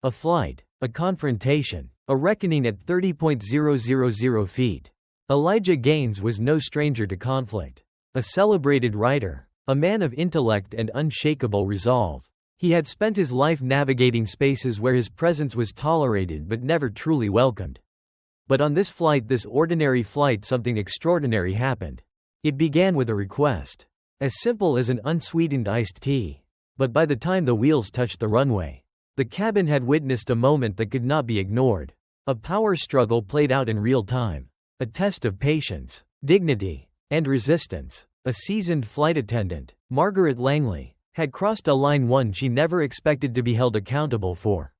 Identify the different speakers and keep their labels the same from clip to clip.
Speaker 1: A flight, a confrontation, a reckoning at 30,000 feet. Elijah Gaines was no stranger to conflict. A celebrated writer, a man of intellect and unshakable resolve. He had spent his life navigating spaces where his presence was tolerated but never truly welcomed. But on this ordinary flight, something extraordinary happened. It began with a request. As simple as an unsweetened iced tea. But by the time the wheels touched the runway, the cabin had witnessed a moment that could not be ignored. A power struggle played out in real time. A test of patience, dignity, and resistance. A seasoned flight attendant, Margaret Langley, had crossed a line one she never expected to be held accountable for.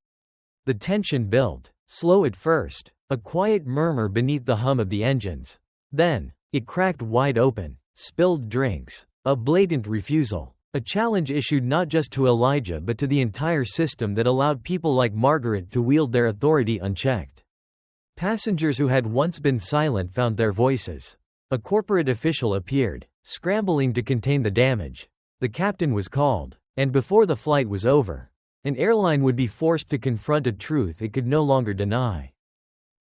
Speaker 1: The tension built, slow at first, a quiet murmur beneath the hum of the engines. Then, it cracked wide open, spilled drinks, a blatant refusal. A challenge issued not just to Elijah but to the entire system that allowed people like Margaret to wield their authority unchecked. Passengers who had once been silent found their voices. A corporate official appeared, scrambling to contain the damage. The captain was called, and before the flight was over, an airline would be forced to confront a truth it could no longer deny.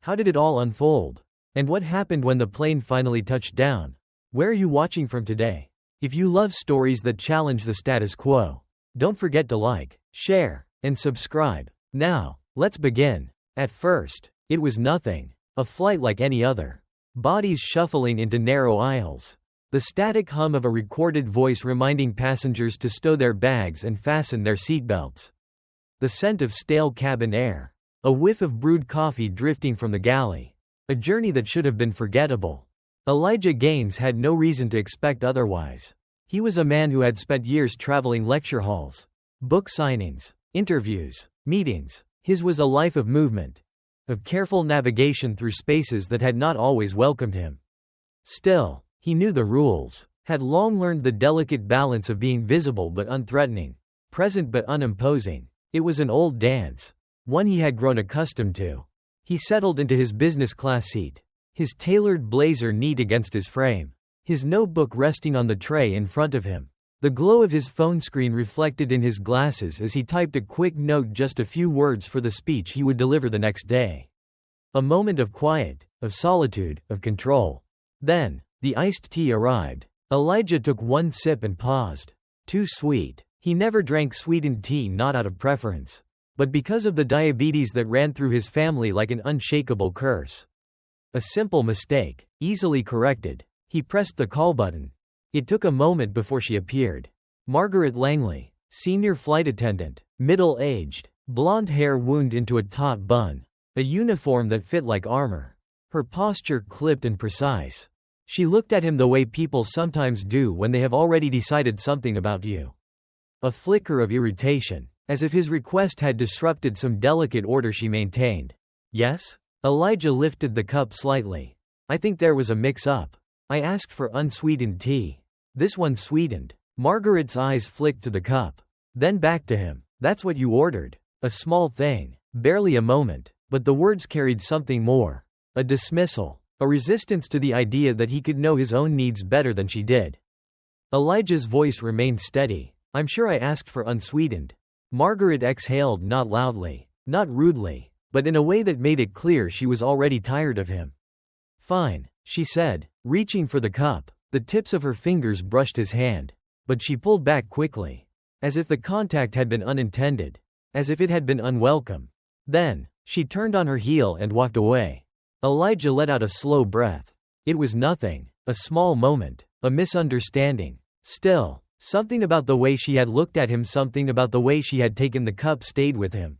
Speaker 1: How did it all unfold? And what happened when the plane finally touched down? Where are you watching from today? If you love stories that challenge the status quo, don't forget to like, share, and subscribe. Now, let's begin. At first, it was nothing. A flight like any other. Bodies shuffling into narrow aisles. The static hum of a recorded voice reminding passengers to stow their bags and fasten their seatbelts. The scent of stale cabin air. A whiff of brewed coffee drifting from the galley. A journey that should have been forgettable. Elijah Gaines had no reason to expect otherwise. He was a man who had spent years traveling lecture halls, book signings, interviews, meetings. His was a life of movement, of careful navigation through spaces that had not always welcomed him. Still, he knew the rules, had long learned the delicate balance of being visible but unthreatening, present but unimposing. It was an old dance, one he had grown accustomed to. He settled into his business class seat, his tailored blazer neat against his frame, his notebook resting on the tray in front of him. The glow of his phone screen reflected in his glasses as he typed a quick note, just a few words for the speech he would deliver the next day. A moment of quiet, of solitude, of control. Then, the iced tea arrived. Elijah took one sip and paused. Too sweet. He never drank sweetened tea, not out of preference, but because of the diabetes that ran through his family like an unshakable curse. A simple mistake, easily corrected. He pressed the call button. It took a moment before she appeared. Margaret Langley, senior flight attendant, middle-aged, blonde hair wound into a taut bun, a uniform that fit like armor. Her posture clipped and precise. She looked at him the way people sometimes do when they have already decided something about you. A flicker of irritation, as if his request had disrupted some delicate order she maintained. Yes? Elijah lifted the cup slightly. I think there was a mix-up. I asked for unsweetened tea. This one sweetened. Margaret's eyes flicked to the cup, then back to him. That's what you ordered. A small thing, barely a moment, but the words carried something more. A dismissal, a resistance to the idea that he could know his own needs better than she did. Elijah's voice remained steady. I'm sure I asked for unsweetened. Margaret exhaled, not loudly, not rudely, but in a way that made it clear she was already tired of him. Fine, she said, reaching for the cup. The tips of her fingers brushed his hand, but she pulled back quickly, as if the contact had been unintended, as if it had been unwelcome. Then, she turned on her heel and walked away. Elijah let out a slow breath. It was nothing, a small moment, a misunderstanding. Still, something about the way she had looked at him, something about the way she had taken the cup stayed with him.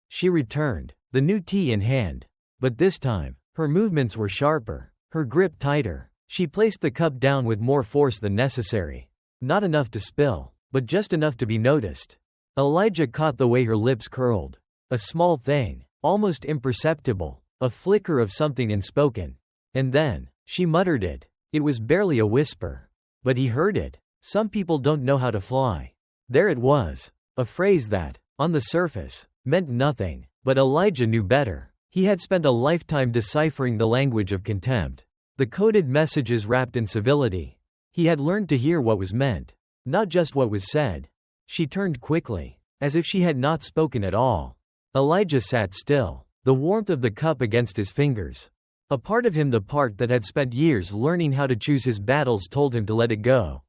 Speaker 1: She returned, the new tea in hand. But this time, her movements were sharper, her grip tighter. She placed the cup down with more force than necessary. Not enough to spill, but just enough to be noticed. Elijah caught the way her lips curled. A small thing, almost imperceptible, a flicker of something unspoken. And then, she muttered it. It was barely a whisper. But he heard it. Some people don't know how to fly. There it was. A phrase that, on the surface, meant nothing. But Elijah knew better. He had spent a lifetime deciphering the language of contempt. The coded messages wrapped in civility. He had learned to hear what was meant, not just what was said. She turned quickly, as if she had not spoken at all. Elijah sat still, the warmth of the cup against his fingers. A part of him, the part that had spent years learning how to choose his battles, told him to let it go.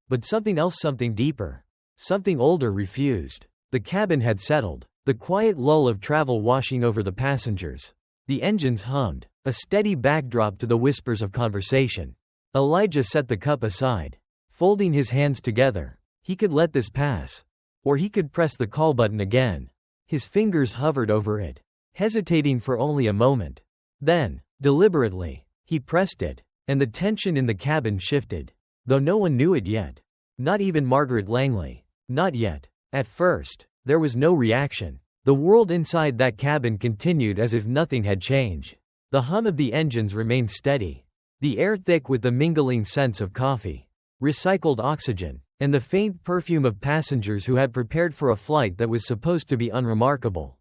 Speaker 1: But something else, something deeper, something older, refused. The cabin had settled, the quiet lull of travel washing over the passengers. The engines hummed, a steady backdrop to the whispers of conversation. Elijah set the cup aside, folding his hands together. He could let this pass. Or he could press the call button again. His fingers hovered over it, hesitating for only a moment. Then, deliberately, he pressed it, and the tension in the cabin shifted. Though no one knew it yet. Not even Margaret Langley. Not yet. At first, there was no reaction. The world inside that cabin continued as if nothing had changed. The hum of the engines remained steady. The air thick with the mingling scents of coffee, recycled oxygen, and the faint perfume of passengers who had prepared for a flight that was supposed to be unremarkable.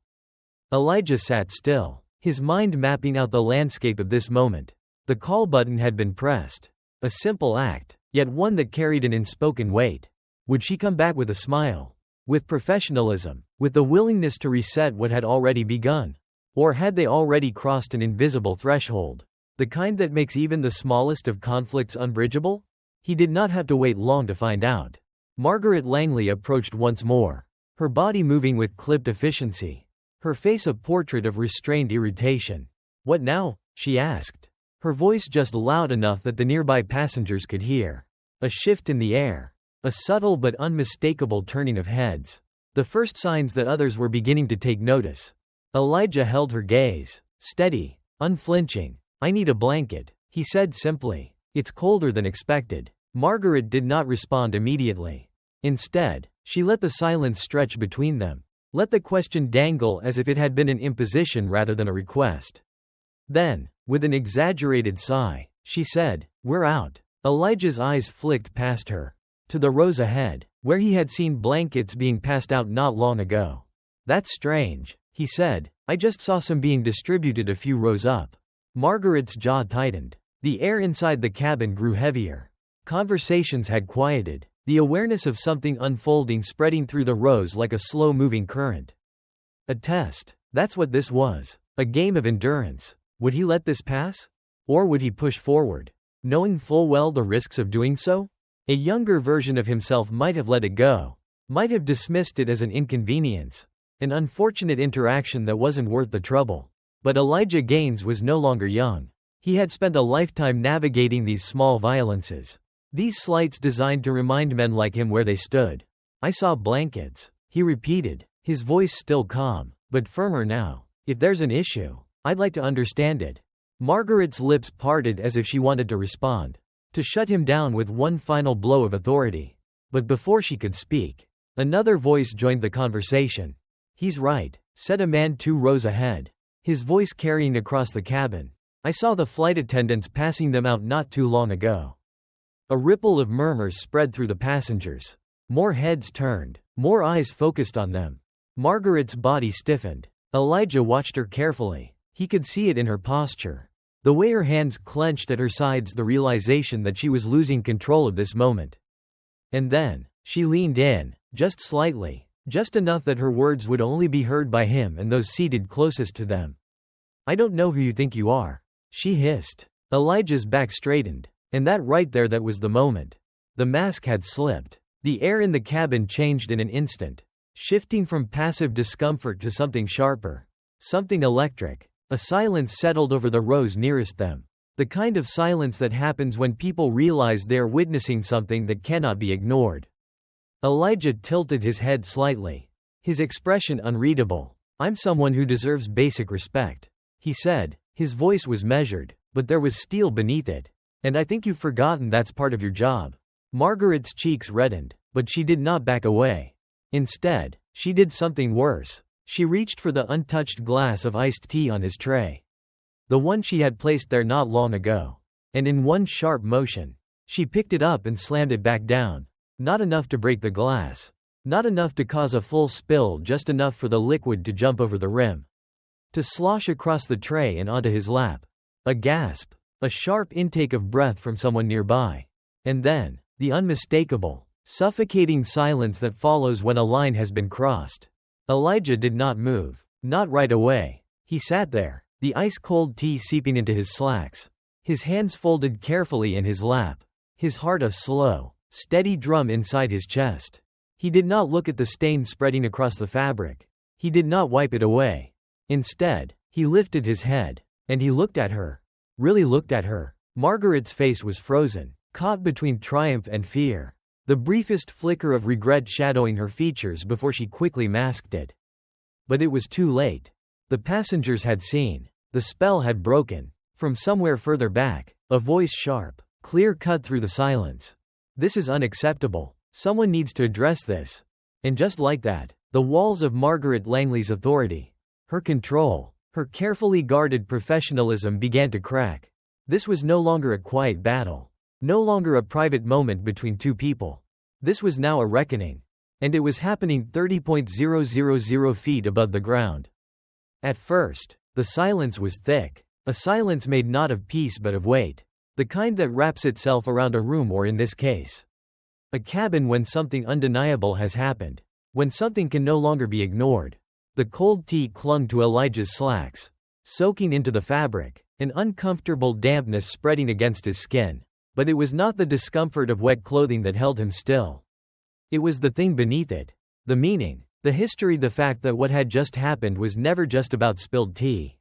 Speaker 1: Elijah sat still, his mind mapping out the landscape of this moment. The call button had been pressed. A simple act, yet one that carried an unspoken weight. Would she come back with a smile? With professionalism? With the willingness to reset what had already begun? Or had they already crossed an invisible threshold? The kind that makes even the smallest of conflicts unbridgeable? He did not have to wait long to find out. Margaret Langley approached once more, her body moving with clipped efficiency, her face a portrait of restrained irritation. "What now?" she asked, her voice just loud enough that the nearby passengers could hear. A shift in the air, a subtle but unmistakable turning of heads. The first signs that others were beginning to take notice. Elijah held her gaze, steady, unflinching. "I need a blanket," he said simply. "It's colder than expected." Margaret did not respond immediately. Instead, she let the silence stretch between them. Let the question dangle as if it had been an imposition rather than a request. Then, with an exaggerated sigh, she said, "We're out." Elijah's eyes flicked past her, to the rows ahead, where he had seen blankets being passed out not long ago. "That's strange," he said. "I just saw some being distributed a few rows up." Margaret's jaw tightened. The air inside the cabin grew heavier. Conversations had quieted, the awareness of something unfolding spreading through the rows like a slow-moving current. A test. That's what this was. A game of endurance. Would he let this pass? Or would he push forward, knowing full well the risks of doing so? A younger version of himself might have let it go, might have dismissed it as an inconvenience, an unfortunate interaction that wasn't worth the trouble. But Elijah Gaines was no longer young. He had spent a lifetime navigating these small violences. These slights designed to remind men like him where they stood. "I saw blankets," he repeated, his voice still calm, but firmer now. "If there's an issue, I'd like to understand it." Margaret's lips parted as if she wanted to respond, to shut him down with one final blow of authority. But before she could speak, another voice joined the conversation. "He's right," said a man 2 rows ahead, his voice carrying across the cabin. "I saw the flight attendants passing them out not too long ago." A ripple of murmurs spread through the passengers. More heads turned, more eyes focused on them. Margaret's body stiffened. Elijah watched her carefully. He could see it in her posture, the way her hands clenched at her sides, the realization that she was losing control of this moment. And then, she leaned in, just slightly, just enough that her words would only be heard by him and those seated closest to them. "I don't know who you think you are," she hissed. Elijah's back straightened. And that right there, that was the moment. The mask had slipped. The air in the cabin changed in an instant, shifting from passive discomfort to something sharper, something electric. A silence settled over the rows nearest them. The kind of silence that happens when people realize they are witnessing something that cannot be ignored. Elijah tilted his head slightly, his expression unreadable. "I'm someone who deserves basic respect," he said. His voice was measured, but there was steel beneath it. "And I think you've forgotten that's part of your job." Margaret's cheeks reddened, but she did not back away. Instead, she did something worse. She reached for the untouched glass of iced tea on his tray, the one she had placed there not long ago. And in one sharp motion, she picked it up and slammed it back down. Not enough to break the glass. Not enough to cause a full spill, just enough for the liquid to jump over the rim, to slosh across the tray and onto his lap. A gasp. A sharp intake of breath from someone nearby. And then, the unmistakable, suffocating silence that follows when a line has been crossed. Elijah did not move. Not right away. He sat there, the ice-cold tea seeping into his slacks. His hands folded carefully in his lap. His heart a slow, steady drum inside his chest. He did not look at the stain spreading across the fabric. He did not wipe it away. Instead, he lifted his head. And he looked at her. Really looked at her. Margaret's face was frozen, caught between triumph and fear. The briefest flicker of regret shadowing her features before she quickly masked it. But it was too late. The passengers had seen. The spell had broken. From somewhere further back, a voice sharp, clear cut through the silence. This is unacceptable. Someone needs to address this. And just like that, the walls of Margaret Langley's authority, her control, her carefully guarded professionalism began to crack. This was no longer a quiet battle. No longer a private moment between two people. This was now a reckoning. And it was happening 30,000 feet above the ground. At first, the silence was thick. A silence made not of peace but of weight. The kind that wraps itself around a room, or in this case, a cabin, when something undeniable has happened. When something can no longer be ignored. The cold tea clung to Elijah's slacks, soaking into the fabric, an uncomfortable dampness spreading against his skin. But it was not the discomfort of wet clothing that held him still. It was the thing beneath it. The meaning, the history, the fact that what had just happened was never just about spilled tea.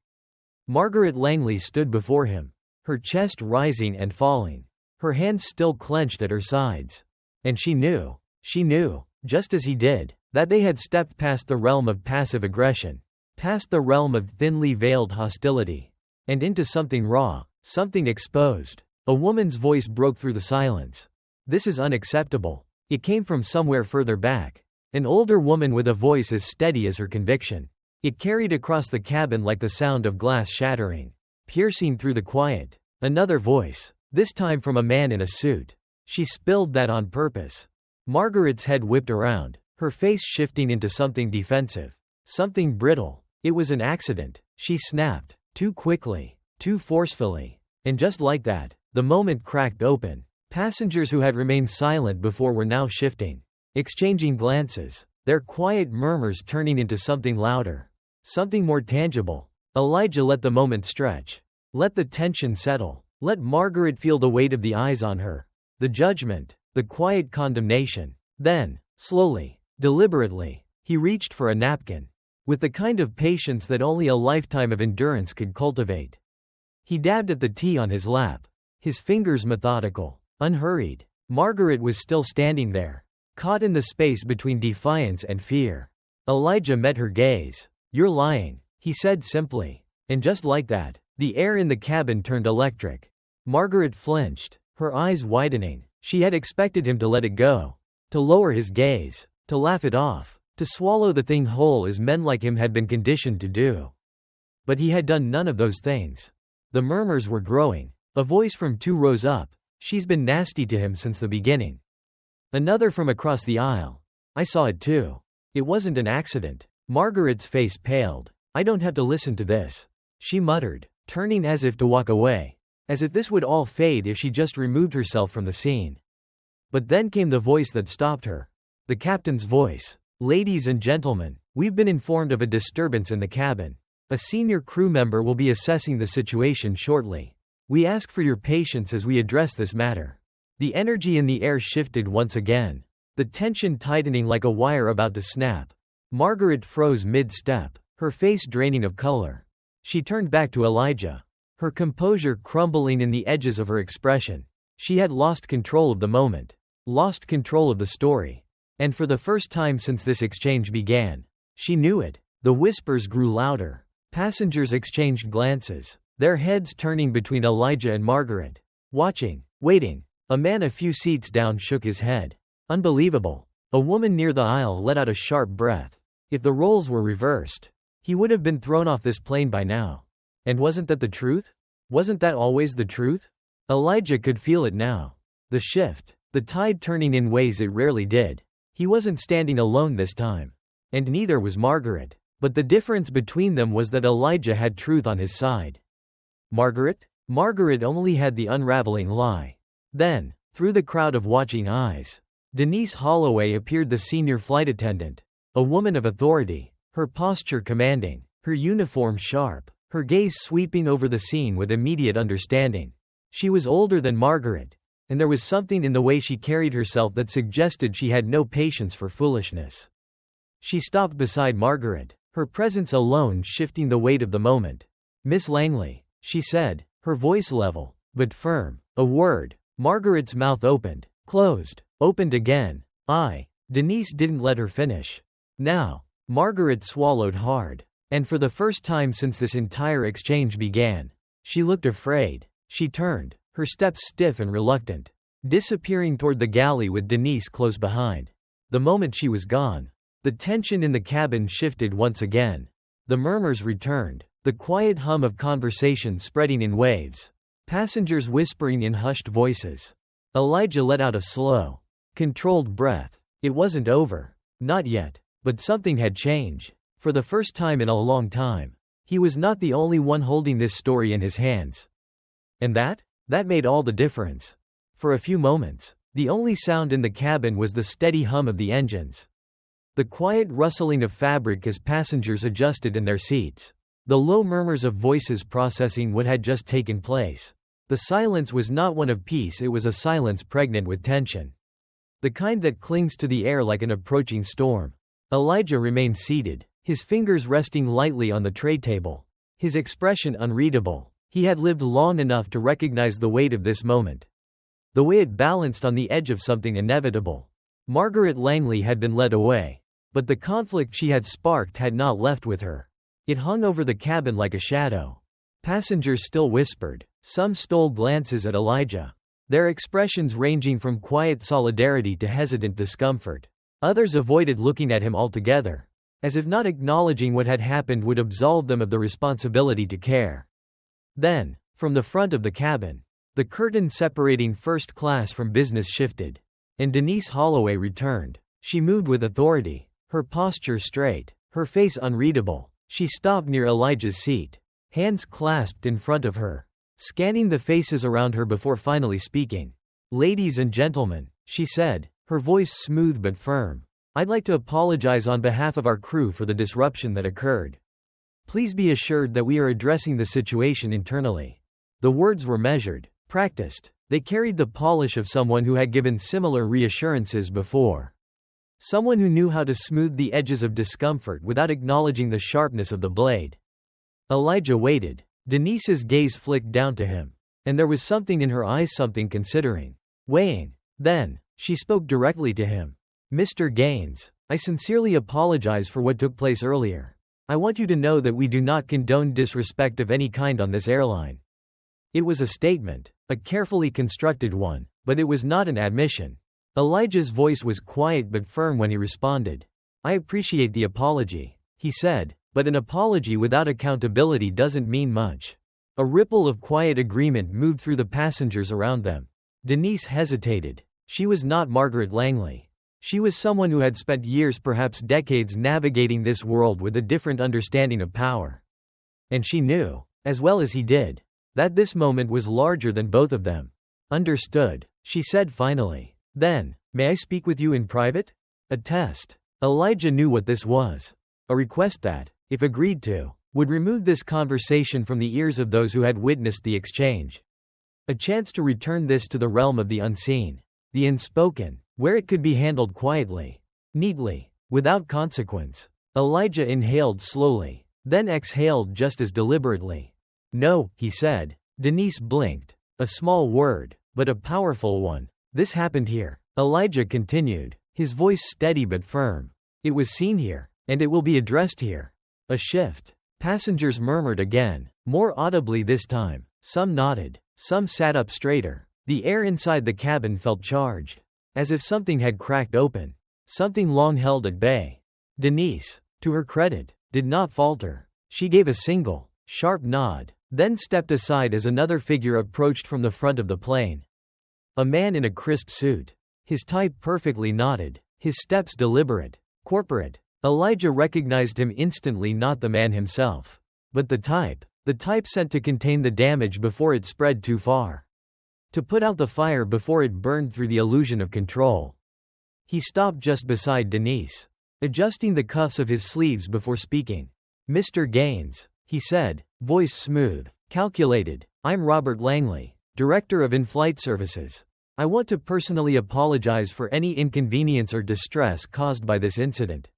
Speaker 1: Margaret Langley stood before him, her chest rising and falling, her hands still clenched at her sides. And she knew, just as he did, that they had stepped past the realm of passive aggression, past the realm of thinly veiled hostility, and into something raw, something exposed. A woman's voice broke through the silence. This is unacceptable. It came from somewhere further back. An older woman with a voice as steady as her conviction. It carried across the cabin like the sound of glass shattering, piercing through the quiet. Another voice, this time from a man in a suit. She spilled that on purpose. Margaret's head whipped around, her face shifting into something defensive, something brittle. It was an accident, she snapped, too quickly, too forcefully. And just like that, the moment cracked open. Passengers who had remained silent before were now shifting, exchanging glances, their quiet murmurs turning into something louder, something more tangible. Elijah let the moment stretch. Let the tension settle. Let Margaret feel the weight of the eyes on her. The judgment, the quiet condemnation. Then, slowly, deliberately, he reached for a napkin. With the kind of patience that only a lifetime of endurance could cultivate. He dabbed at the tea on his lap, his fingers methodical, unhurried. Margaret was still standing there, caught in the space between defiance and fear. Elijah met her gaze. "You're lying," he said simply. And just like that, the air in the cabin turned electric. Margaret flinched, her eyes widening. She had expected him to let it go, to lower his gaze, to laugh it off, to swallow the thing whole as men like him had been conditioned to do. But he had done none of those things. The murmurs were growing. A voice from two rows up. "She's been nasty to him since the beginning." Another from across the aisle. "I saw it too. It wasn't an accident." Margaret's face paled. "I don't have to listen to this," she muttered, turning as if to walk away. As if this would all fade if she just removed herself from the scene. But then came the voice that stopped her. The captain's voice. "Ladies and gentlemen, we've been informed of a disturbance in the cabin. A senior crew member will be assessing the situation shortly. We ask for your patience as we address this matter." The energy in the air shifted once again, the tension tightening like a wire about to snap. Margaret froze mid-step, her face draining of color. She turned back to Elijah, her composure crumbling in the edges of her expression. She had lost control of the moment, lost control of the story. And for the first time since this exchange began, she knew it. The whispers grew louder. Passengers exchanged glances, their heads turning between Elijah and Margaret. Watching, waiting. A man a few seats down shook his head. Unbelievable. A woman near the aisle let out a sharp breath. If the roles were reversed, he would have been thrown off this plane by now. And wasn't that the truth? Wasn't that always the truth? Elijah could feel it now. The shift, the tide turning in ways it rarely did. He wasn't standing alone this time. And neither was Margaret. But the difference between them was that Elijah had truth on his side. Margaret? Margaret only had the unraveling lie. Then, through the crowd of watching eyes, Denise Holloway appeared, the senior flight attendant. A woman of authority, her posture commanding, her uniform sharp, her gaze sweeping over the scene with immediate understanding. She was older than Margaret, and there was something in the way she carried herself that suggested she had no patience for foolishness. She stopped beside Margaret, her presence alone shifting the weight of the moment. "Miss Langley," she said, her voice level, but firm. A word. Margaret's mouth opened, closed, opened again. Denise didn't let her finish. "Now." Margaret swallowed hard. And for the first time since this entire exchange began, she looked afraid. She turned, her steps stiff and reluctant, disappearing toward the galley with Denise close behind. The moment she was gone, the tension in the cabin shifted once again. The murmurs returned, the quiet hum of conversation spreading in waves. Passengers whispering in hushed voices. Elijah let out a slow, controlled breath. It wasn't over. Not yet. But something had changed. For the first time in a long time, he was not the only one holding this story in his hands. And that made all the difference. For a few moments, the only sound in the cabin was the steady hum of the engines. The quiet rustling of fabric as passengers adjusted in their seats. The low murmurs of voices processing what had just taken place. The silence was not one of peace, it was a silence pregnant with tension. The kind that clings to the air like an approaching storm. Elijah remained seated, his fingers resting lightly on the tray table. His expression unreadable. He had lived long enough to recognize the weight of this moment. The way it balanced on the edge of something inevitable. Margaret Langley had been led away. But the conflict she had sparked had not left with her. It hung over the cabin like a shadow. Passengers still whispered. Some stole glances at Elijah, their expressions ranging from quiet solidarity to hesitant discomfort. Others avoided looking at him altogether, as if not acknowledging what had happened would absolve them of the responsibility to care. Then, from the front of the cabin, the curtain separating first class from business shifted, and Denise Holloway returned. She moved with authority, her posture straight, her face unreadable. She stopped near Elijah's seat, hands clasped in front of her, scanning the faces around her before finally speaking. "Ladies and gentlemen," she said, her voice smooth but firm, "I'd like to apologize on behalf of our crew for the disruption that occurred. Please be assured that we are addressing the situation internally." The words were measured, practiced. They carried the polish of someone who had given similar reassurances before. Someone who knew how to smooth the edges of discomfort without acknowledging the sharpness of the blade. Elijah waited. Denise's gaze flicked down to him, and there was something in her eyes, something considering, weighing. Then, she spoke directly to him. "Mr. Gaines, I sincerely apologize for what took place earlier. I want you to know that we do not condone disrespect of any kind on this airline." It was a statement, a carefully constructed one, but it was not an admission. Elijah's voice was quiet but firm when he responded. "I appreciate the apology," he said, "but an apology without accountability doesn't mean much." A ripple of quiet agreement moved through the passengers around them. Denise hesitated. She was not Margaret Langley. She was someone who had spent years, perhaps decades, navigating this world with a different understanding of power. And she knew, as well as he did, that this moment was larger than both of them. "Understood," she said finally. "Then, may I speak with you in private?" A test. Elijah knew what this was. A request that, if agreed to, would remove this conversation from the ears of those who had witnessed the exchange. A chance to return this to the realm of the unseen, the unspoken, where it could be handled quietly, neatly, without consequence. Elijah inhaled slowly, then exhaled just as deliberately. "No," he said. Denise blinked. A small word, but a powerful one. "This happened here," Elijah continued, his voice steady but firm. "It was seen here, and it will be addressed here." A shift. Passengers murmured again, more audibly this time. Some nodded, some sat up straighter. The air inside the cabin felt charged, as if something had cracked open, something long held at bay. Denise, to her credit, did not falter. She gave a single, sharp nod, then stepped aside as another figure approached from the front of the plane. A man in a crisp suit. His type perfectly knotted, his steps deliberate, corporate. Elijah recognized him instantly, not the man himself, but the type sent to contain the damage before it spread too far. To put out the fire before it burned through the illusion of control. He stopped just beside Denise, adjusting the cuffs of his sleeves before speaking. Mr. Gaines, he said, voice smooth, calculated. I'm Robert Langley, Director of In-Flight Services. I want to personally apologize for any inconvenience or distress caused by this incident.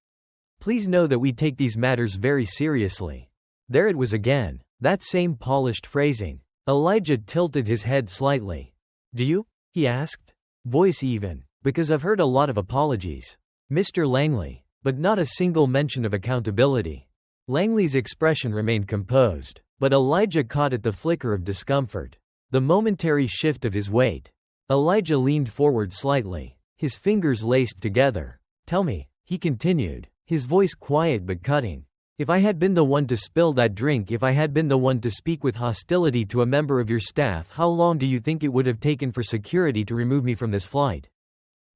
Speaker 1: Please know that we take these matters very seriously. There it was again, that same polished phrasing. Elijah tilted his head slightly. Do you? He asked. Voice even, because I've heard a lot of apologies. Mr. Langley, but not a single mention of accountability. Langley's expression remained composed, but Elijah caught at the flicker of discomfort, the momentary shift of his weight. Elijah leaned forward slightly, his fingers laced together. Tell me, he continued, his voice quiet but cutting. If I had been the one to spill that drink, if I had been the one to speak with hostility to a member of your staff, how long do you think it would have taken for security to remove me from this flight?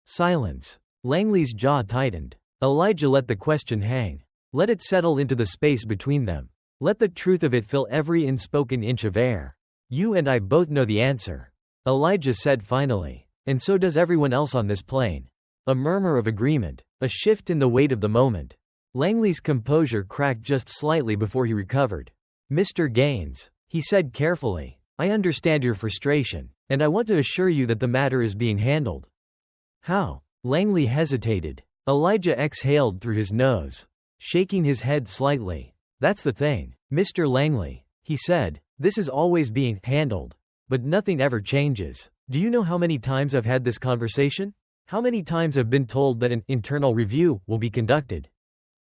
Speaker 1: Silence. Langley's jaw tightened. Elijah let the question hang. Let it settle into the space between them. Let the truth of it fill every unspoken inch of air. You and I both know the answer. Elijah said finally. And so does everyone else on this plane. A murmur of agreement. A shift in the weight of the moment. Langley's composure cracked just slightly before he recovered. Mr. Gaines, he said carefully, I understand your frustration, and I want to assure you that the matter is being handled. How? Langley hesitated. Elijah exhaled through his nose, shaking his head slightly. That's the thing, Mr. Langley, he said, this is always being handled. But nothing ever changes. Do you know how many times I've had this conversation? How many times I've been told that an internal review will be conducted?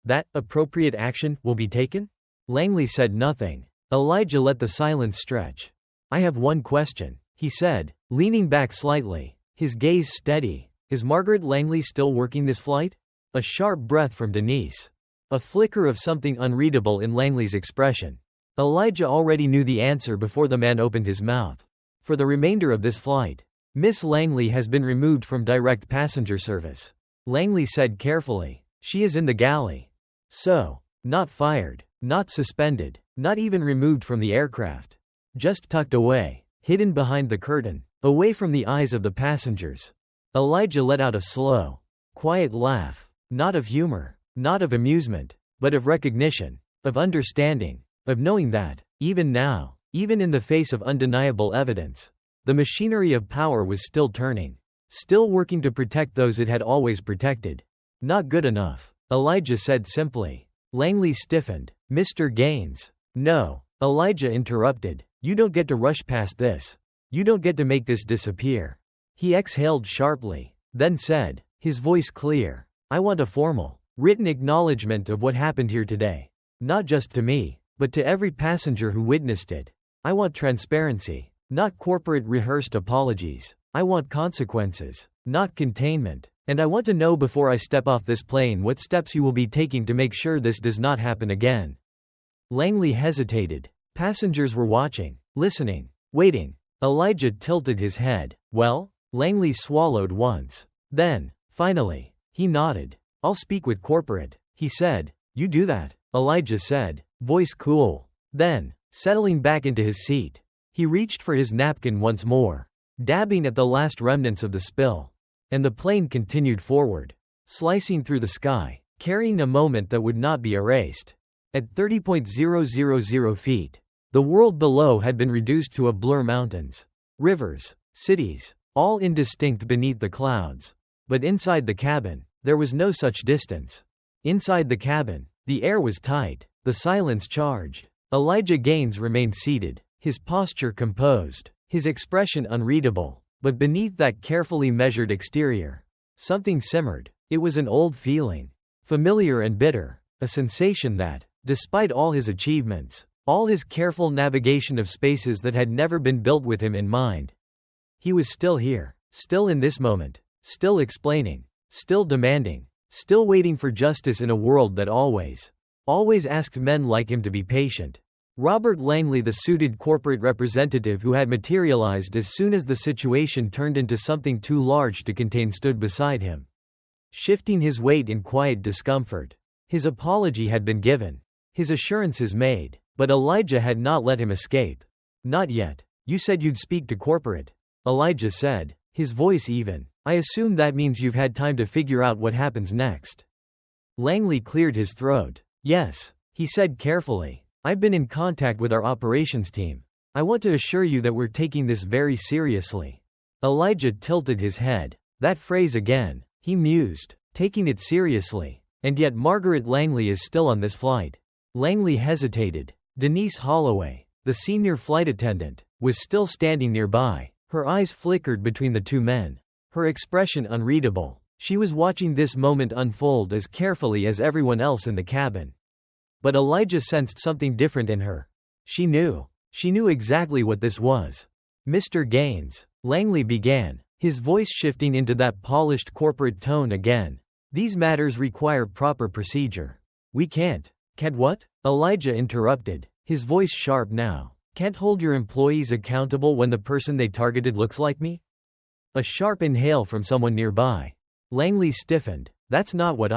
Speaker 1: That appropriate action will be taken? Langley said nothing. Elijah let the silence stretch. I have one question, he said, leaning back slightly, his gaze steady. Is Margaret Langley still working this flight? A sharp breath from Denise. A flicker of something unreadable in Langley's expression. Elijah already knew the answer before the man opened his mouth. For the remainder of this flight, Miss Langley has been removed from direct passenger service. Langley said carefully. She is in the galley. So, not fired, not suspended, not even removed from the aircraft. Just tucked away, hidden behind the curtain, away from the eyes of the passengers. Elijah let out a slow, quiet laugh, not of humor, not of amusement, but of recognition, of understanding, of knowing that, even now, even in the face of undeniable evidence, the machinery of power was still turning, still working to protect those it had always protected. Not good enough, Elijah said simply. Langley stiffened. Mr. Gaines. No, Elijah interrupted. You don't get to rush past this. You don't get to make this disappear. He exhaled sharply, then said, his voice clear, I want a formal, written acknowledgement of what happened here today. Not just to me, but to every passenger who witnessed it. I want transparency, not corporate rehearsed apologies. I want consequences, not containment. And I want to know before I step off this plane what steps you will be taking to make sure this does not happen again. Langley hesitated. Passengers were watching, listening, waiting. Elijah tilted his head. Well? Langley swallowed once. Then, finally, he nodded. I'll speak with corporate, he said. You do that, Elijah said, voice cool. Then, settling back into his seat, he reached for his napkin once more, dabbing at the last remnants of the spill. And the plane continued forward, slicing through the sky, carrying a moment that would not be erased. At 30,000 feet, the world below had been reduced to a blur: mountains, rivers, cities, all indistinct beneath the clouds. But inside the cabin, there was no such distance. Inside the cabin, the air was tight, the silence charged. Elijah Gaines remained seated, his posture composed, his expression unreadable. But beneath that carefully measured exterior, something simmered. It was an old feeling, familiar and bitter, a sensation that, despite all his achievements, all his careful navigation of spaces that had never been built with him in mind, he was still here, still in this moment, still explaining, still demanding, still waiting for justice in a world that always asked men like him to be patient. Robert Langley, the suited corporate representative who had materialized as soon as the situation turned into something too large to contain, stood beside him, shifting his weight in quiet discomfort. His apology had been given, his assurances made, but Elijah had not let him escape. Not yet. You said you'd speak to corporate, Elijah said, his voice even. I assume that means you've had time to figure out what happens next. Langley cleared his throat. Yes, he said carefully. "I've been in contact with our operations team. I want to assure you that we're taking this very seriously." Elijah tilted his head. That phrase again, he mused. Taking it seriously. And yet Margaret Langley is still on this flight. Langley hesitated. Denise Holloway, the senior flight attendant, was still standing nearby. Her eyes flickered between the two men. Her expression unreadable. She was watching this moment unfold as carefully as everyone else in the cabin. But Elijah sensed something different in her. She knew. She knew exactly what this was. "Mr. Gaines," Langley began, his voice shifting into that polished corporate tone again. "These matters require proper procedure. We can't." "Can't what?" Elijah interrupted, his voice sharp now. "Can't hold your employees accountable when the person they targeted looks like me?" A sharp inhale from someone nearby. Langley stiffened. "That's not what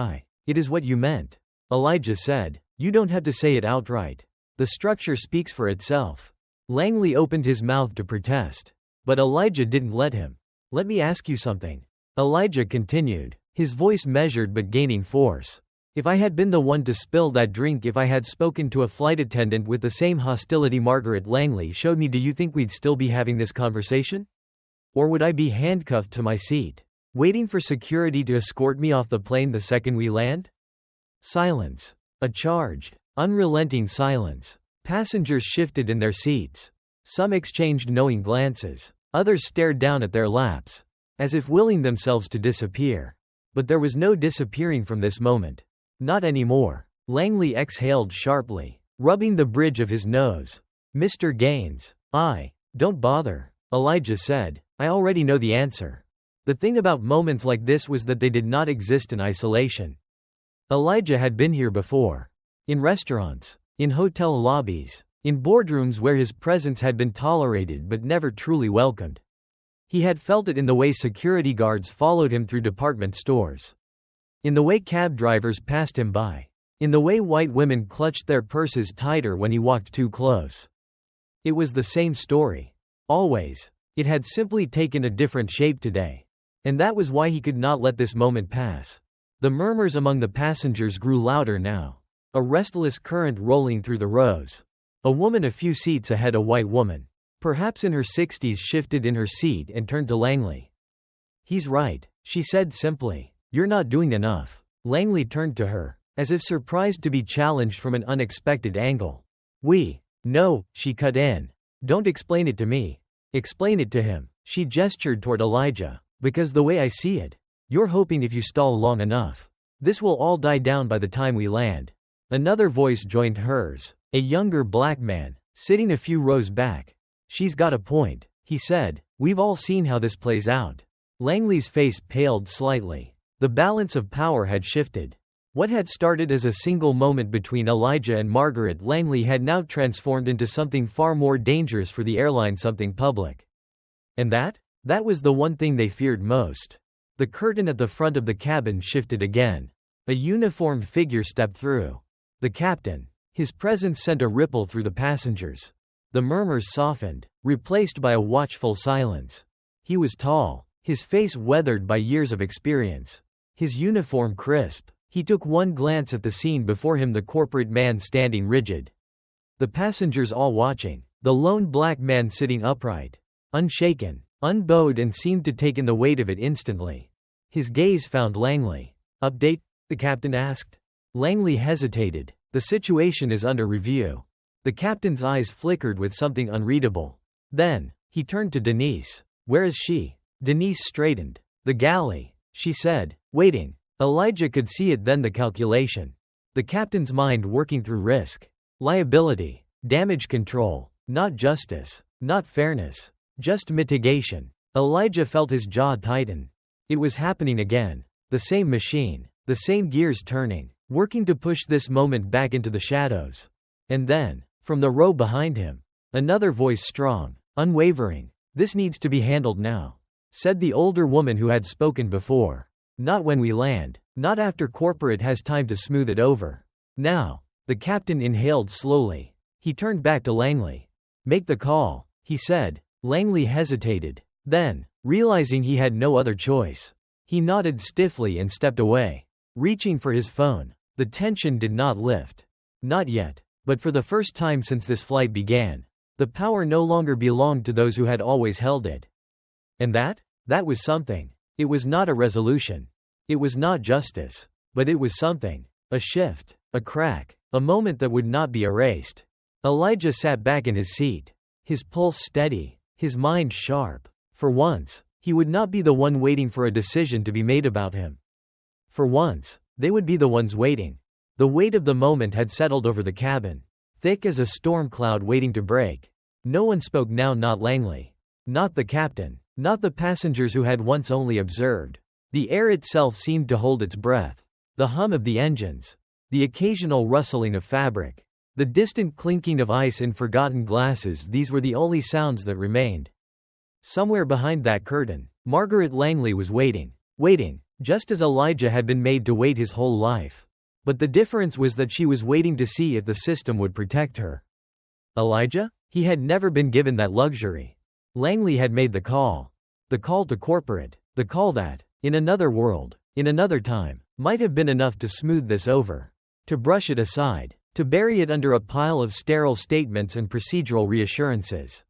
Speaker 1: It is what you meant," Elijah said. "You don't have to say it outright. The structure speaks for itself." Langley opened his mouth to protest. But Elijah didn't let him. "Let me ask you something," Elijah continued, his voice measured but gaining force. "If I had been the one to spill that drink, if I had spoken to a flight attendant with the same hostility Margaret Langley showed me, do you think we'd still be having this conversation? Or would I be handcuffed to my seat, waiting for security to escort me off the plane the second we land?" Silence. A charged, unrelenting silence. Passengers shifted in their seats. Some exchanged knowing glances. Others stared down at their laps, as if willing themselves to disappear. But there was no disappearing from this moment. Not anymore. Langley exhaled sharply, rubbing the bridge of his nose. "Mr. Gaines, don't bother," Elijah said. "I already know the answer." The thing about moments like this was that they did not exist in isolation. Elijah had been here before. In restaurants, in hotel lobbies, in boardrooms where his presence had been tolerated but never truly welcomed. He had felt it in the way security guards followed him through department stores. In the way cab drivers passed him by. In the way white women clutched their purses tighter when he walked too close. It was the same story. Always. It had simply taken a different shape today. And that was why he could not let this moment pass. The murmurs among the passengers grew louder now. A restless current rolling through the rows. A woman a few seats ahead, a white woman, perhaps in her 60s, shifted in her seat and turned to Langley. "He's right," she said simply. "You're not doing enough." Langley turned to her, as if surprised to be challenged from an unexpected angle. No, she cut in. "Don't explain it to me. Explain it to him." She gestured toward Elijah. "Because the way I see it, you're hoping if you stall long enough, this will all die down by the time we land." Another voice joined hers, a younger black man, sitting a few rows back. "She's got a point," he said. "We've all seen how this plays out." Langley's face paled slightly. The balance of power had shifted. What had started as a single moment between Elijah and Margaret Langley had now transformed into something far more dangerous for the airline, something public. And that was the one thing they feared most. The curtain at the front of the cabin shifted again. A uniformed figure stepped through. The captain. His presence sent a ripple through the passengers. The murmurs softened, replaced by a watchful silence. He was tall, his face weathered by years of experience. His uniform crisp. He took one glance at the scene before him, the corporate man standing rigid. The passengers all watching. The lone black man sitting upright. Unshaken, unbowed, and seemed to take in the weight of it instantly. His gaze found Langley. "Update?" the captain asked. Langley hesitated. "The situation is under review." The captain's eyes flickered with something unreadable. Then, he turned to Denise. "Where is she?" Denise straightened. "The galley," she said, waiting. Elijah could see it then, the calculation. The captain's mind working through risk, liability, damage control, not justice, not fairness, just mitigation. Elijah felt his jaw tighten. It was happening again. The same machine, the same gears turning, working to push this moment back into the shadows. And then, from the row behind him, another voice, strong, unwavering. "This needs to be handled now," said the older woman who had spoken before. "Not when we land. Not after corporate has time to smooth it over. Now." The captain inhaled slowly. He turned back to Langley. "Make the call," he said. Langley hesitated. Then, realizing he had no other choice, he nodded stiffly and stepped away, reaching for his phone. The tension did not lift. Not yet. But for the first time since this flight began, the power no longer belonged to those who had always held it. And that? That was something. It was not a resolution. It was not justice. But it was something. A shift. A crack. A moment that would not be erased. Elijah sat back in his seat. His pulse steady. His mind sharp. For once, he would not be the one waiting for a decision to be made about him. For once, they would be the ones waiting. The weight of the moment had settled over the cabin, thick as a storm cloud waiting to break. No one spoke now, not Langley. Not the captain. Not the passengers who had once only observed. The air itself seemed to hold its breath. The hum of the engines. The occasional rustling of fabric. The distant clinking of ice in forgotten glasses, these were the only sounds that remained. Somewhere behind that curtain, Margaret Langley was waiting. Waiting, just as Elijah had been made to wait his whole life. But the difference was that she was waiting to see if the system would protect her. Elijah? He had never been given that luxury. Langley had made the call. The call to corporate. The call that, in another world, in another time, might have been enough to smooth this over. To brush it aside. To bury it under a pile of sterile statements and procedural reassurances.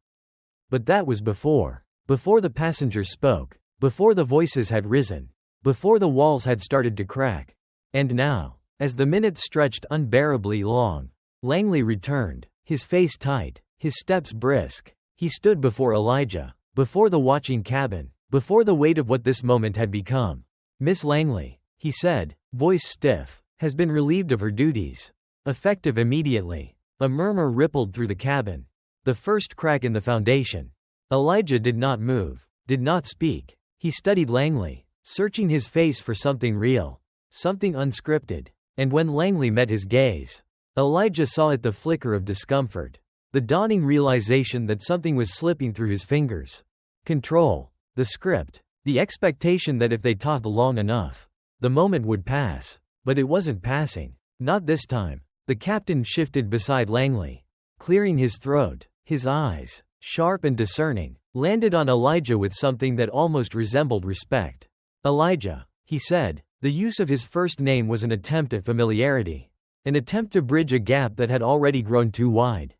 Speaker 1: But that was before. Before the passengers spoke. Before the voices had risen. Before the walls had started to crack. And now, as the minutes stretched unbearably long, Langley returned, his face tight, his steps brisk. He stood before Elijah, before the watching cabin, before the weight of what this moment had become. "Miss Langley," he said, voice stiff, "has been relieved of her duties. Effective immediately." A murmur rippled through the cabin. The first crack in the foundation. Elijah did not move, did not speak. He studied Langley, searching his face for something real, something unscripted. And when Langley met his gaze, Elijah saw it, the flicker of discomfort, the dawning realization that something was slipping through his fingers. Control, the script, the expectation that if they talked long enough, the moment would pass. But it wasn't passing. Not this time. The captain shifted beside Langley, clearing his throat. His eyes, sharp and discerning, landed on Elijah with something that almost resembled respect. "Elijah," he said. The use of his first name was an attempt at familiarity. An attempt to bridge a gap that had already grown too wide.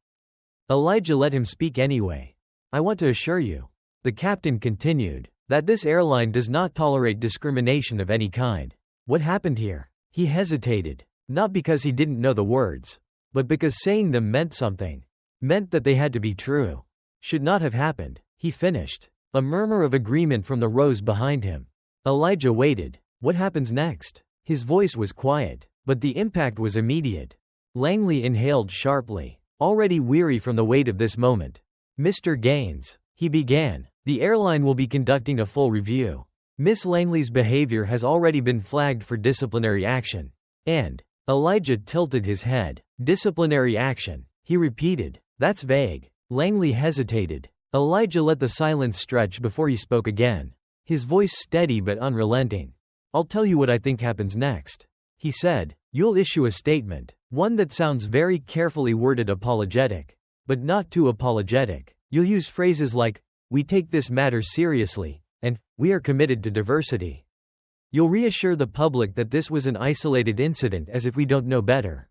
Speaker 1: Elijah let him speak anyway. "I want to assure you," the captain continued, "that this airline does not tolerate discrimination of any kind." What happened here? He hesitated, not because he didn't know the words, but because saying them meant something. Meant that they had to be true. Should not have happened. He finished. A murmur of agreement from the rows behind him. Elijah waited. What happens next? His voice was quiet, but the impact was immediate. Langley inhaled sharply, already weary from the weight of this moment. "Mr. Gaines," he began, "the airline will be conducting a full review. Miss Langley's behavior has already been flagged for disciplinary action." And Elijah tilted his head. "Disciplinary action," he repeated. "That's vague." Langley hesitated. Elijah let the silence stretch before he spoke again. His voice steady but unrelenting. "I'll tell you what I think happens next," he said. "You'll issue a statement, one that sounds very carefully worded, apologetic, but not too apologetic. You'll use phrases like, 'We take this matter seriously,' and 'We are committed to diversity.' You'll reassure the public that this was an isolated incident, as if we don't know better."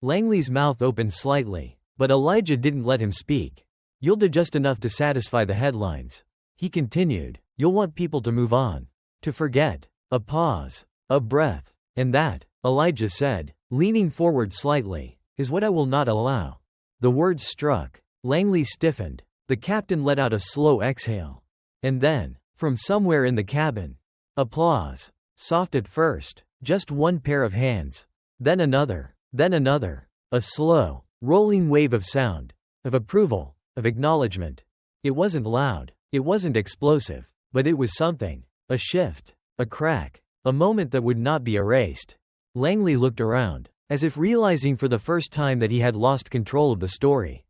Speaker 1: Langley's mouth opened slightly, but Elijah didn't let him speak. "You'll do just enough to satisfy the headlines," he continued. "You'll want people to move on, to forget." A pause. A breath. "And that," Elijah said, leaning forward slightly, "is what I will not allow." The words struck. Langley stiffened. The captain let out a slow exhale. And then, from somewhere in the cabin, applause. Soft at first, just one pair of hands. Then another. Then another. A slow, rolling wave of sound. Of approval. Of acknowledgement. It wasn't loud. It wasn't explosive. But it was something. A shift. A crack. A moment that would not be erased. Langley looked around, as if realizing for the first time that he had lost control of the story.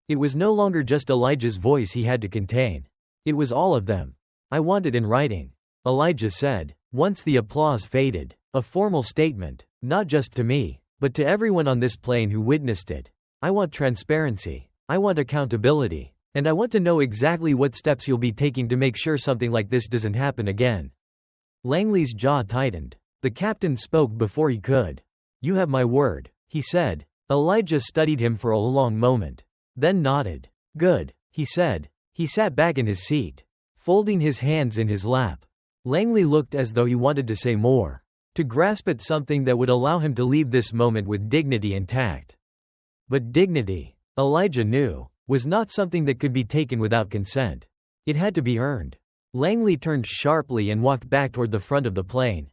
Speaker 1: It was no longer just Elijah's voice he had to contain. It was all of them. "I want it in writing," Elijah said, once the applause faded. "A formal statement, not just to me, but to everyone on this plane who witnessed it. I want transparency. I want accountability. And I want to know exactly what steps you'll be taking to make sure something like this doesn't happen again." Langley's jaw tightened. The captain spoke before he could. "You have my word," he said. Elijah studied him for a long moment, then nodded. Good, he said. He sat back in his seat, folding his hands in his lap. Langley looked as though he wanted to say more, to grasp at something that would allow him to leave this moment with dignity and tact. But dignity, Elijah knew, was not something that could be taken without consent. It had to be earned. Langley turned sharply and walked back toward the front of the plane.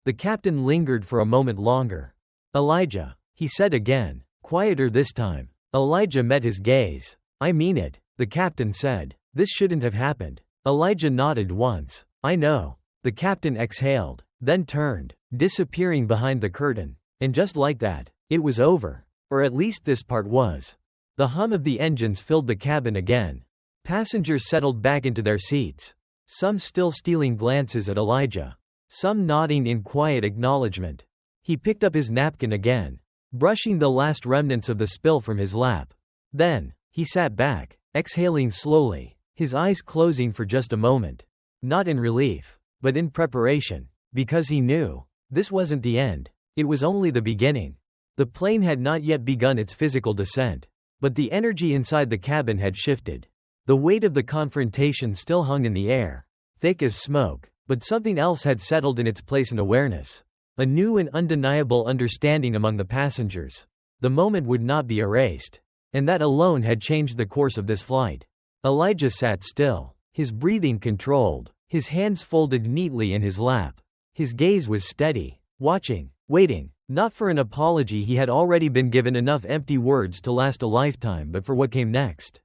Speaker 1: The captain lingered for a moment longer. Elijah, he said again, quieter this time. Elijah met his gaze. I mean it, the captain said. This shouldn't have happened. Elijah nodded once. I know. The captain exhaled, then turned, disappearing behind the curtain. And just like that, it was over. Or at least this part was. The hum of the engines filled the cabin again. Passengers settled back into their seats, some still stealing glances at Elijah, some nodding in quiet acknowledgement. He picked up his napkin again, brushing the last remnants of the spill from his lap. Then, he sat back, exhaling slowly, his eyes closing for just a moment. Not in relief, but in preparation, because he knew, this wasn't the end, it was only the beginning. The plane had not yet begun its physical descent, but the energy inside the cabin had shifted. The weight of the confrontation still hung in the air, thick as smoke, but something else had settled in its place in awareness. A new and undeniable understanding among the passengers. The moment would not be erased. And that alone had changed the course of this flight. Elijah sat still, his breathing controlled, his hands folded neatly in his lap. His gaze was steady, watching, waiting, not for an apology. He had already been given enough empty words to last a lifetime, but for what came next.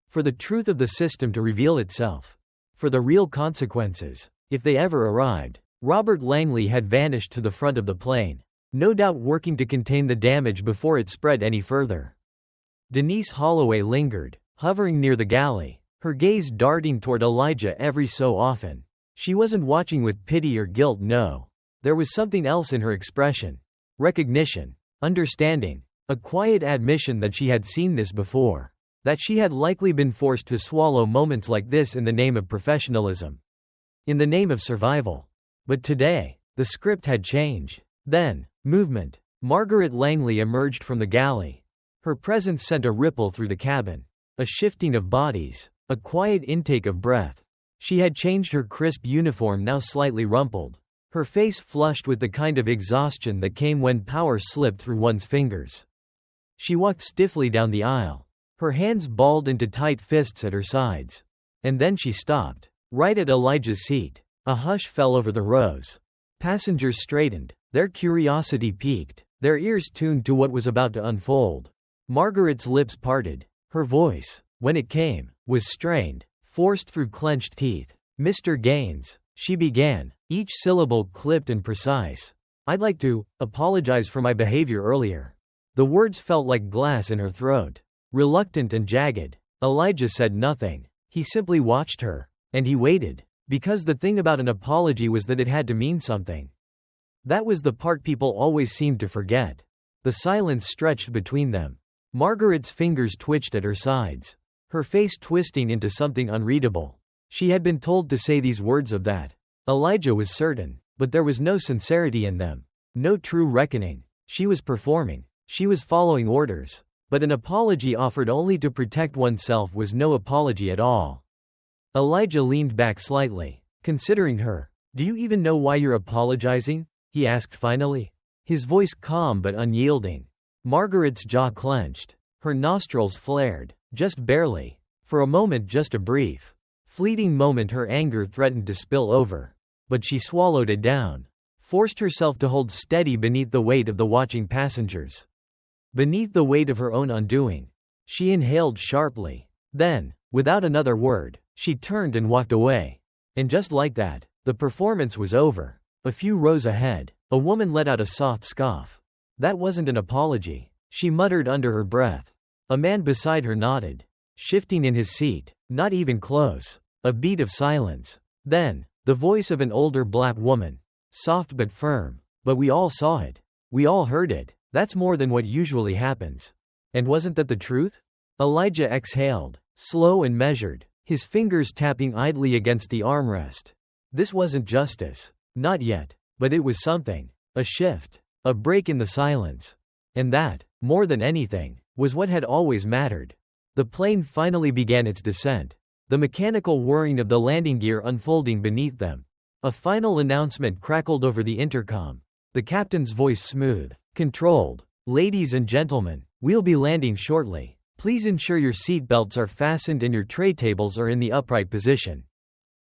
Speaker 1: For the truth of the system to reveal itself. For the real consequences, if they ever arrived. Robert Langley had vanished to the front of the plane, no doubt working to contain the damage before it spread any further. Denise Holloway lingered, hovering near the galley, her gaze darting toward Elijah every so often. She wasn't watching with pity or guilt, no. There was something else in her expression. Recognition, understanding, a quiet admission that she had seen this before. That she had likely been forced to swallow moments like this in the name of professionalism. In the name of survival. But today, the script had changed. Then, movement. Margaret Langley emerged from the galley. Her presence sent a ripple through the cabin. A shifting of bodies. A quiet intake of breath. She had changed her crisp uniform, now slightly rumpled. Her face flushed with the kind of exhaustion that came when power slipped through one's fingers. She walked stiffly down the aisle. Her hands balled into tight fists at her sides. And then she stopped, right at Elijah's seat. A hush fell over the rows. Passengers straightened, their curiosity piqued, their ears tuned to what was about to unfold. Margaret's lips parted. Her voice, when it came, was strained, forced through clenched teeth. Mr. Gaines, she began, each syllable clipped and precise. I'd like to apologize for my behavior earlier. The words felt like glass in her throat. Reluctant and jagged. Elijah said nothing. He simply watched her. And he waited. Because the thing about an apology was that it had to mean something. That was the part people always seemed to forget. The silence stretched between them. Margaret's fingers twitched at her sides. Her face twisting into something unreadable. She had been told to say these words of that. Elijah was certain. But there was no sincerity in them. No true reckoning. She was performing. She was following orders. But an apology offered only to protect oneself was no apology at all. Elijah leaned back slightly, considering her. Do you even know why you're apologizing? He asked finally. His voice calm but unyielding. Margaret's jaw clenched. Her nostrils flared, just barely. For a moment, just a brief, fleeting moment, her anger threatened to spill over. But she swallowed it down. Forced herself to hold steady beneath the weight of the watching passengers. Beneath the weight of her own undoing. She inhaled sharply. Then, without another word, she turned and walked away. And just like that, the performance was over. A few rows ahead, a woman let out a soft scoff. That wasn't an apology, she muttered under her breath. A man beside her nodded, shifting in his seat, not even close. A beat of silence. Then, the voice of an older black woman. Soft but firm. But we all saw it. We all heard it. That's more than what usually happens. And wasn't that the truth? Elijah exhaled, slow and measured, his fingers tapping idly against the armrest. This wasn't justice. Not yet. But it was something. A shift. A break in the silence. And that, more than anything, was what had always mattered. The plane finally began its descent, the mechanical whirring of the landing gear unfolding beneath them. A final announcement crackled over the intercom, the captain's voice smooth, controlled. "Ladies and gentlemen, we'll be landing shortly. Please ensure your seat belts are fastened and your tray tables are in the upright position.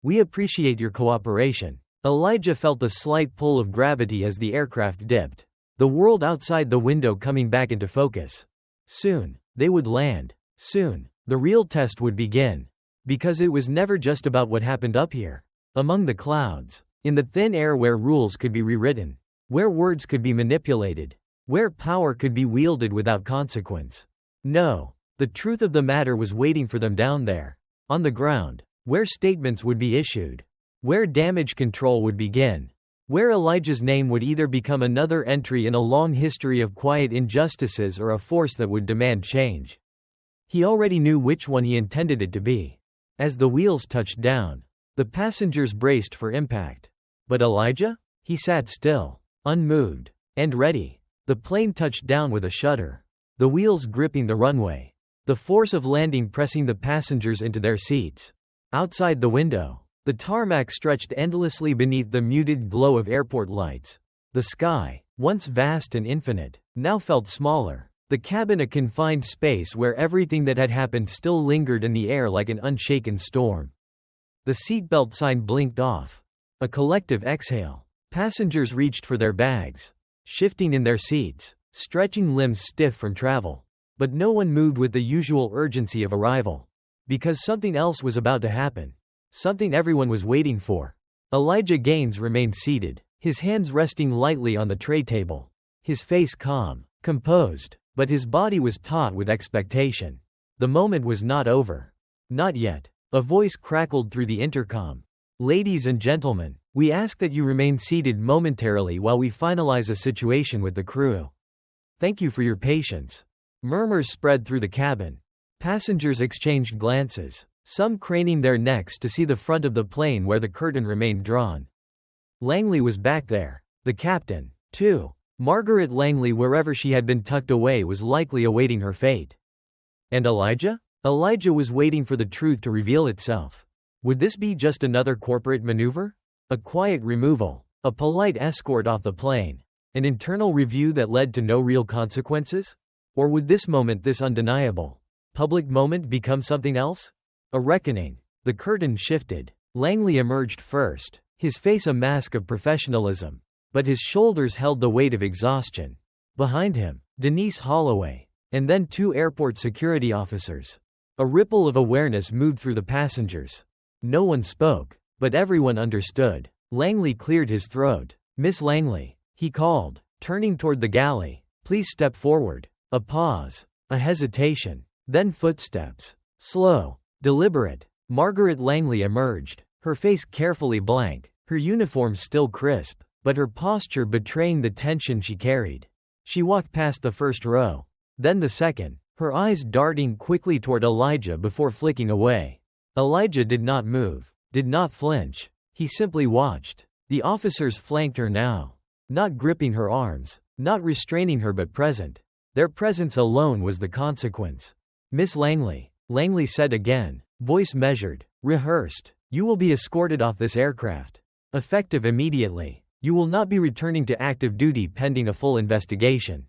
Speaker 1: We appreciate your cooperation." Elijah felt the slight pull of gravity as the aircraft dipped, the world outside the window coming back into focus. Soon, they would land. Soon, the real test would begin. Because it was never just about what happened up here, among the clouds, in the thin air where rules could be rewritten, where words could be manipulated, where power could be wielded without consequence. No, the truth of the matter was waiting for them down there, on the ground, where statements would be issued, where damage control would begin, where Elijah's name would either become another entry in a long history of quiet injustices or a force that would demand change. He already knew which one he intended it to be. As the wheels touched down, the passengers braced for impact. But Elijah? He sat still, unmoved, and ready. The plane touched down with a shudder, the wheels gripping the runway, the force of landing pressing the passengers into their seats. Outside the window, the tarmac stretched endlessly beneath the muted glow of airport lights. The sky, once vast and infinite, now felt smaller, the cabin a confined space where everything that had happened still lingered in the air like an unshaken storm. The seatbelt sign blinked off. A collective exhale. Passengers reached for their bags, shifting in their seats, stretching limbs stiff from travel. But no one moved with the usual urgency of arrival. Because something else was about to happen. Something everyone was waiting for. Elijah Gaines remained seated, his hands resting lightly on the tray table. His face calm, composed, but his body was taut with expectation. The moment was not over. Not yet. A voice crackled through the intercom. "Ladies and gentlemen, we ask that you remain seated momentarily while we finalize a situation with the crew. Thank you for your patience." Murmurs spread through the cabin. Passengers exchanged glances, some craning their necks to see the front of the plane where the curtain remained drawn. Langley was back there. The captain, too. Margaret Langley, wherever she had been tucked away, was likely awaiting her fate. And Elijah? Elijah was waiting for the truth to reveal itself. Would this be just another corporate maneuver? A quiet removal? A polite escort off the plane? An internal review that led to no real consequences? Or would this moment, this undeniable public moment, become something else? A reckoning. The curtain shifted. Langley emerged first, his face a mask of professionalism, but his shoulders held the weight of exhaustion. Behind him, Denise Holloway, and then two airport security officers. A ripple of awareness moved through the passengers. No one spoke, but everyone understood. Langley cleared his throat. "Miss Langley," he called, turning toward the galley. "Please step forward." A pause. A hesitation. Then footsteps. Slow. Deliberate. Margaret Langley emerged, her face carefully blank, her uniform still crisp, but her posture betraying the tension she carried. She walked past the first row, then the second, her eyes darting quickly toward Elijah before flicking away. Elijah did not move, did not flinch. He simply watched. The officers flanked her now, not gripping her arms, not restraining her but present. Their presence alone was the consequence. "Miss Langley," Langley said again, voice measured, rehearsed, "you will be escorted off this aircraft. Effective immediately. You will not be returning to active duty pending a full investigation."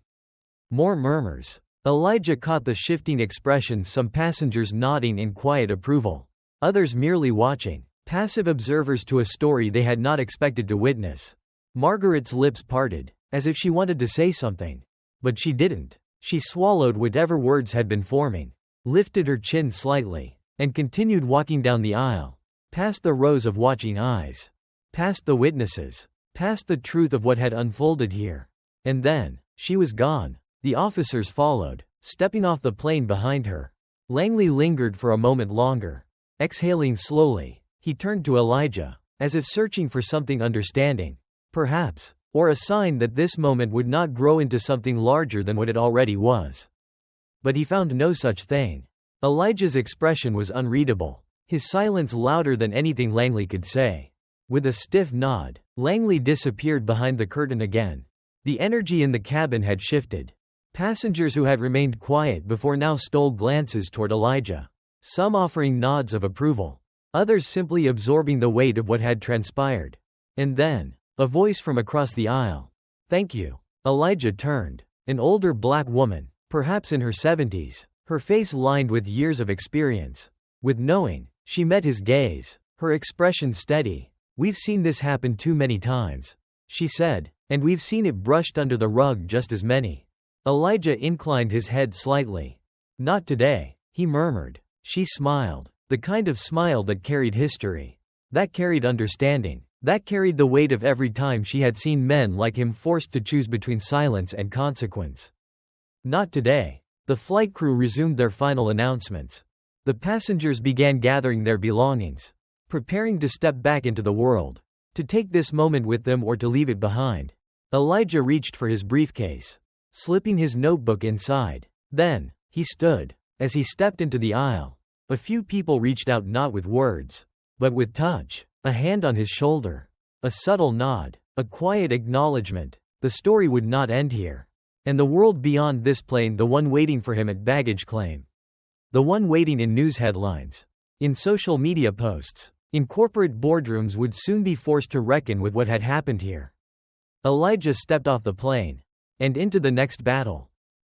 Speaker 1: More murmurs. Elijah caught the shifting expressions, some passengers nodding in quiet approval, others merely watching, passive observers to a story they had not expected to witness. Margaret's lips parted, as if she wanted to say something. But she didn't. She swallowed whatever words had been forming, lifted her chin slightly, and continued walking down the aisle, past the rows of watching eyes, past the witnesses, past the truth of what had unfolded here. And then, she was gone. The officers followed, stepping off the plane behind her. Langley lingered for a moment longer. Exhaling slowly, he turned to Elijah, as if searching for something understanding, perhaps, or a sign that this moment would not grow into something larger than what it already was. But he found no such thing. Elijah's expression was unreadable, his silence louder than anything Langley could say. With a stiff nod, Langley disappeared behind the curtain again. The energy in the cabin had shifted. Passengers who had remained quiet before now stole glances toward Elijah. Some offering nods of approval. Others simply absorbing the weight of what had transpired. And then, a voice from across the aisle. "Thank you." Elijah turned. An older black woman, perhaps in her 70s, her face lined with years of experience. With knowing, she met his gaze, her expression steady. "We've seen this happen too many times," she said, "and we've seen it brushed under the rug just as many." Elijah inclined his head slightly. "Not today," he murmured. She smiled, the kind of smile that carried history, that carried understanding, that carried the weight of every time she had seen men like him forced to choose between silence and consequence. "Not today." The flight crew resumed their final announcements. The passengers began gathering their belongings, preparing to step back into the world, to take this moment with them or to leave it behind. Elijah reached for his briefcase, slipping his notebook inside. Then, he stood. As he stepped into the aisle, a few people reached out, not with words, but with touch. A hand on his shoulder, a subtle nod, a quiet acknowledgement. The story would not end here. And the world beyond this plane, the one waiting for him at baggage claim. The one waiting in news headlines, in social media posts, in corporate boardrooms, would soon be forced to reckon with what had happened here. Elijah stepped off the plane and into the next battle.